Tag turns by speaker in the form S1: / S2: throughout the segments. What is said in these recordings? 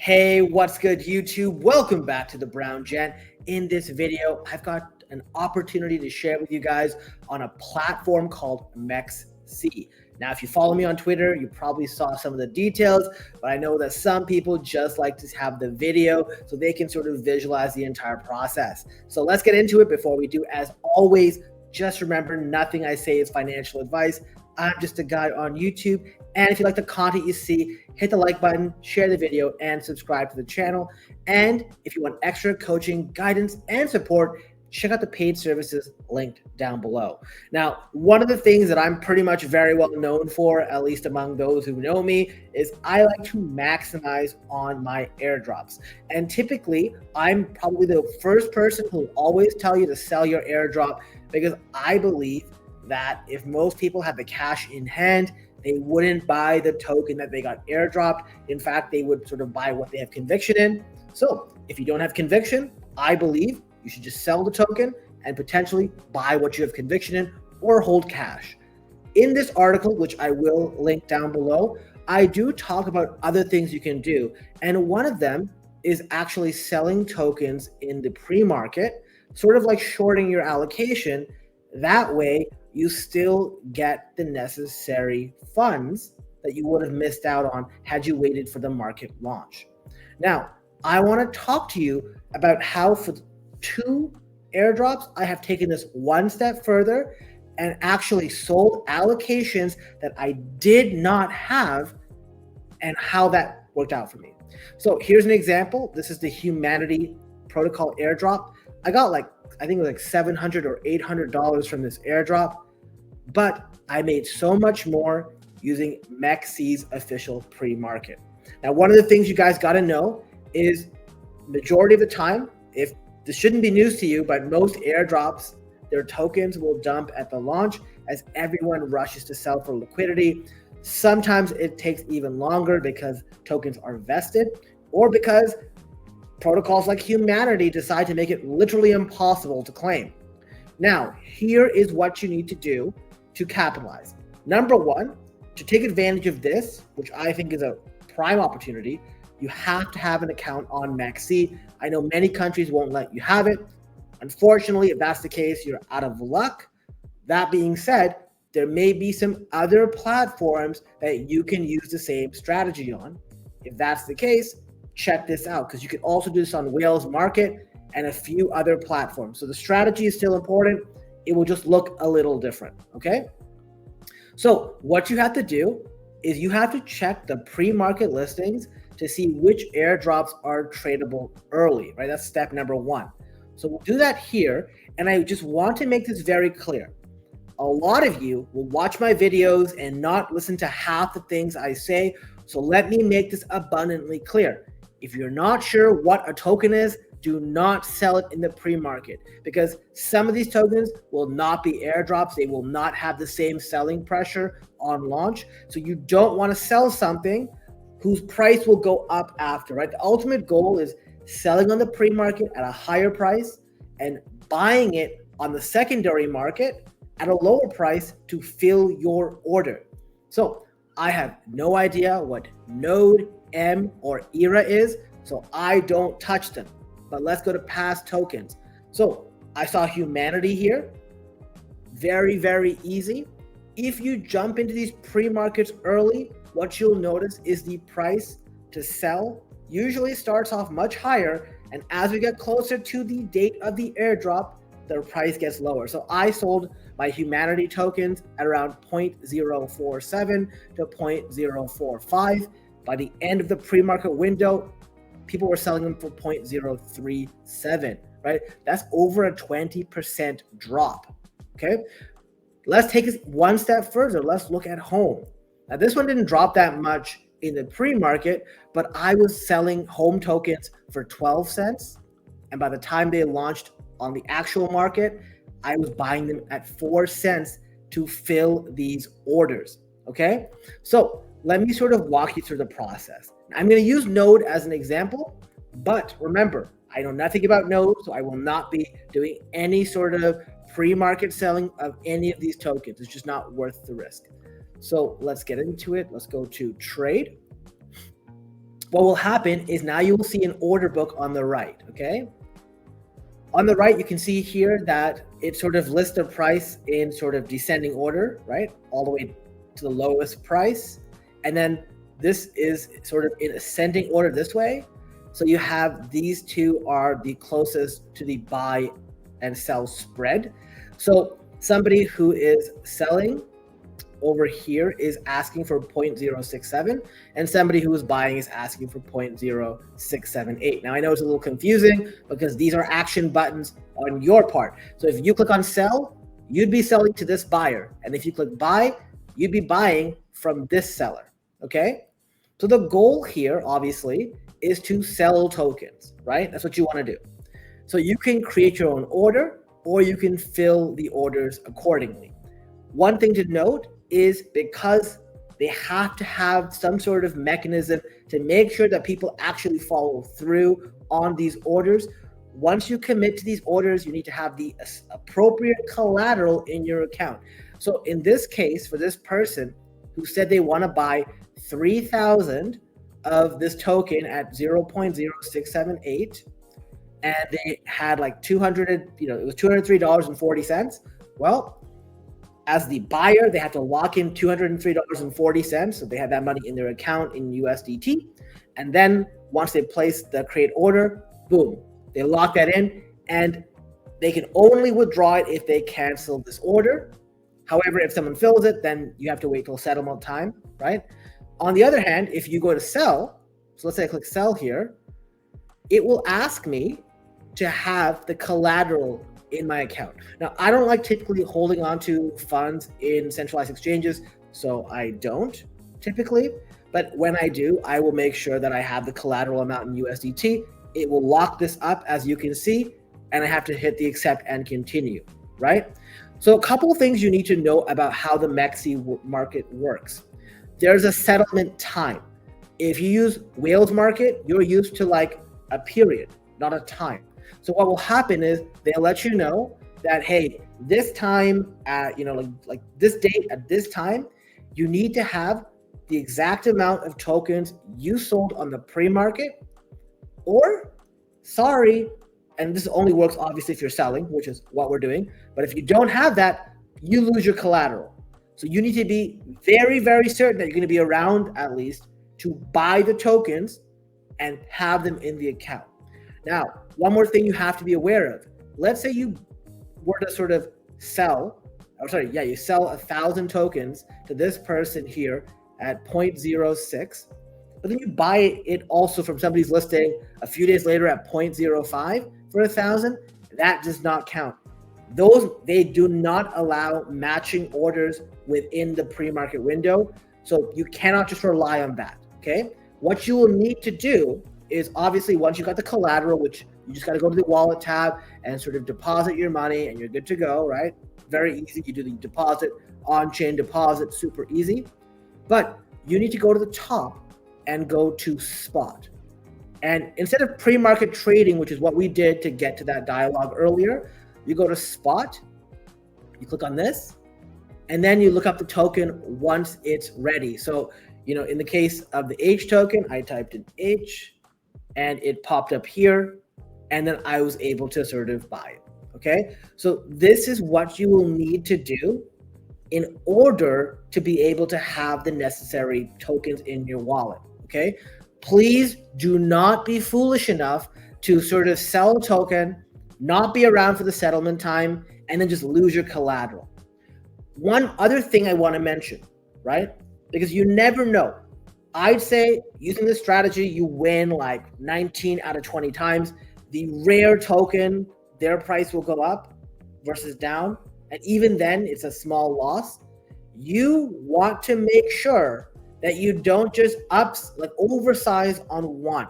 S1: Hey, what's good, YouTube? Welcome back to the Brown Gen. In this video, I've got an opportunity to share with you guys on a platform called MEXC. Now, if you follow me on Twitter, you probably saw some of the details, but I know that some people just like to have the video so they can sort of visualize the entire process. So let's get into it. Before we do, as always, just remember, nothing I say is financial advice. I'm just a guy on YouTube. And if you like the content you see, hit the like button, share the video, and subscribe to the channel. And if you want extra coaching, guidance, and support, check out the paid services linked down below. Now, one of the things that I'm pretty much very well known for, at least among those who know me, is I like to maximize on my airdrops. And typically, I'm probably the first person who will always tell you to sell your airdrop, because I believe that if most people have the cash in hand, they wouldn't buy the token that they got airdropped. In fact, they would sort of buy what they have conviction in. So if you don't have conviction, I believe you should just sell the token and potentially buy what you have conviction in or hold cash. In this article, which I will link down below, I do talk about other things you can do. And one of them is actually selling tokens in the pre-market, sort of like shorting your allocation. That way, you still get the necessary funds that you would have missed out on had you waited for the market launch. Now, I want to talk to you about how for 2 airdrops, I have taken this one step further and actually sold allocations that I did not have and how that worked out for me. So here's an example. This is the Humanity Protocol airdrop. I got I think it was like $700 or $800 from this airdrop, but I made so much more using MEXC's official pre-market. Now, one of the things you guys got to know is majority of the time, if this shouldn't be news to you, but most airdrops, their tokens will dump at the launch as everyone rushes to sell for liquidity. Sometimes it takes even longer because tokens are vested, or because protocols like Humanity decide to make it literally impossible to claim. Now, here is what you need to do to capitalize. Number one, to take advantage of this, which I think is a prime opportunity, you have to have an account on MEXC. I know many countries won't let you have it. Unfortunately, if that's the case, you're out of luck. That being said, there may be some other platforms that you can use the same strategy on. If that's the case, check this out, because you can also do this on Whales Market and a few other platforms. So the strategy is still important. It will just look a little different, okay? So what you have to do is you have to check the pre-market listings to see which airdrops are tradable early, right? That's step number one. So we'll do that here. And I just want to make this very clear. A lot of you will watch my videos and not listen to half the things I say. So let me make this abundantly clear. If you're not sure what a token is, do not sell it in the pre-market, because some of these tokens will not be airdrops. They will not have the same selling pressure on launch. So you don't want to sell something whose price will go up after, right? The ultimate goal is selling on the pre-market at a higher price and buying it on the secondary market at a lower price to fill your order. So I have no idea what Node, M, or ERA is, so I don't touch them. But let's go to past tokens. So I saw Humanity here. Very, very easy. If you jump into these pre-markets early, what you'll notice is the price to sell usually starts off much higher, and as we get closer to the date of the airdrop, the price gets lower. So I sold my Humanity tokens at around 0.047 to 0.045. By the end of the pre-market window, people were selling them for 0.037, right? That's over a 20% drop, okay? Let's take it one step further. Let's look at Home. Now, this one didn't drop that much in the pre-market, but I was selling Home tokens for 12 cents. And by the time they launched on the actual market, I was buying them at 4 cents to fill these orders, okay? So let me sort of walk you through the process. I'm going to use Node as an example, but remember, I know nothing about Node, so I will not be doing any sort of pre-market selling of any of these tokens. It's just not worth the risk. So let's get into it. Let's go to trade. what will happen is now you will see an order book on the right, okay? On the right, you can see here that it sort of lists the price in sort of descending order, right? All the way to the lowest price. And then this is sort of in ascending order this way. So you have these two are the closest to the buy and sell spread. So somebody who is selling over here is asking for 0.067 and somebody who is buying is asking for 0.0678. Now I know it's a little confusing because these are action buttons on your part. So if you click on sell, you'd be selling to this buyer. And if you click buy, you'd be buying from this seller, okay? So the goal here, obviously, is to sell tokens, right? That's what you want to do. So you can create your own order or you can fill the orders accordingly. One thing to note is because they have to have some sort of mechanism to make sure that people actually follow through on these orders. Once you commit to these orders, you need to have the appropriate collateral in your account. So in this case, for this person who said they want to buy 3,000 of this token at 0.0678, and they had like 200, it was $203.40. Well, as the buyer, they have to lock in $203.40. So they have that money in their account in USDT. And then once they place the create order, boom, they lock that in and they can only withdraw it if they cancel this order. However, if someone fills it, then you have to wait till settlement time, right? On the other hand, if you go to sell, so let's say I click sell here, it will ask me to have the collateral in my account. Now, I don't like typically holding on to funds in centralized exchanges, so I don't typically, but when I do, I will make sure that I have the collateral amount in USDT. It will lock this up, as you can see, and I have to hit the accept and continue, right? So a couple of things you need to know about how the MEXC market works. There's a settlement time. If you use Whales market, you're used to like a period, not a time. So what will happen is they'll let you know that, hey, this time at, like this date at this time, you need to have the exact amount of tokens you sold on the pre-market, or sorry, and this only works obviously if you're selling, which is what we're doing. But if you don't have that, you lose your collateral. So you need to be very, very certain that you're going to be around at least to buy the tokens and have them in the account. Now, one more thing you have to be aware of. Let's say you were to sort of sell, you sell 1,000 tokens to this person here at 0.06, but then you buy it also from somebody's listing a few days later at 0.05 for 1,000. That does not count. They do not allow matching orders within the pre-market window. So you cannot just rely on that, okay? What you will need to do is obviously once you got the collateral, which you just got to go to the wallet tab and sort of deposit your money and you're good to go, right? Very easy. You do the deposit, on-chain deposit, super easy. But you need to go to the top and go to spot. And instead of pre-market trading, which is what we did to get to that dialogue earlier, you go to spot, you click on this, and then you look up the token once it's ready. So, in the case of the H token, I typed in H and it popped up here, and then I was able to sort of buy it, okay? So this is what you will need to do in order to be able to have the necessary tokens in your wallet, okay? Please do not be foolish enough to sort of sell a token, not be around for the settlement time, and then just lose your collateral. One other thing I want to mention, right? Because you never know. I'd say using this strategy, you win like 19 out of 20 times. The rare token, their price will go up versus down. And even then, it's a small loss. You want to make sure that you don't just oversize on one.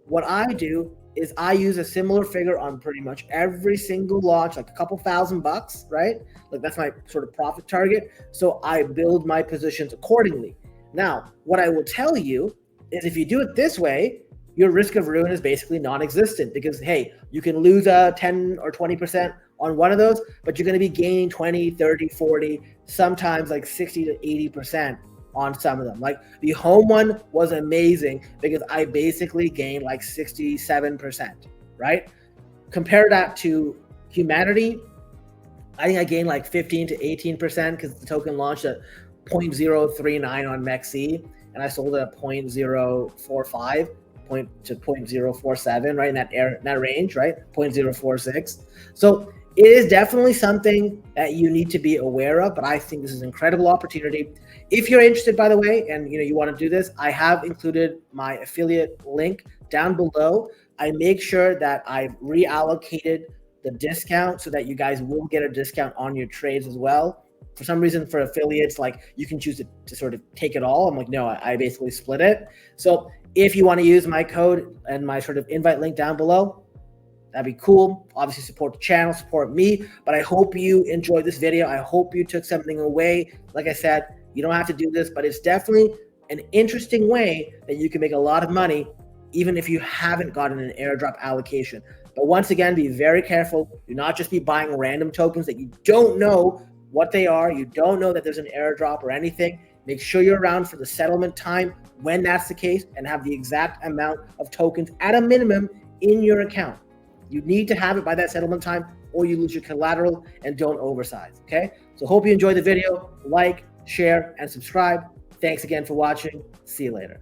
S1: What I do is I use a similar figure on pretty much every single launch, like a couple $1,000, right? Like that's my sort of profit target. So I build my positions accordingly. Now, what I will tell you is if you do it this way, your risk of ruin is basically non-existent because, hey, you can lose 10 or 20% on one of those, but you're going to be gaining 20, 30, 40, sometimes like 60 to 80% on some of them. Like the home one was amazing because I basically gained like 67%, right? Compare that to humanity. I think I gained like 15 to 18% because the token launched at 0.039 on MEXC, and I sold it at 0.045 to 0.047, right, in that range, right, 0.046. So it is definitely something that you need to be aware of, but I think this is an incredible opportunity. If you're interested, by the way, and you want to do this, I have included my affiliate link down below. I make sure that I've reallocated the discount so that you guys will get a discount on your trades as well. For some reason, for affiliates, like you can choose to sort of take it all. I'm like, no, I basically split it. So if you want to use my code and my sort of invite link down below, that'd be cool. Obviously, support the channel, support me. But I hope you enjoyed this video. I hope you took something away. Like I said, you don't have to do this, but it's definitely an interesting way that you can make a lot of money, even if you haven't gotten an airdrop allocation. But once again, be very careful. Do not just be buying random tokens that you don't know what they are. You don't know that there's an airdrop or anything. Make sure you're around for the settlement time when that's the case and have the exact amount of tokens at a minimum in your account. You need to have it by that settlement time or you lose your collateral, and don't oversize, okay? So hope you enjoyed the video. Like, share, and subscribe. Thanks again for watching. See you later.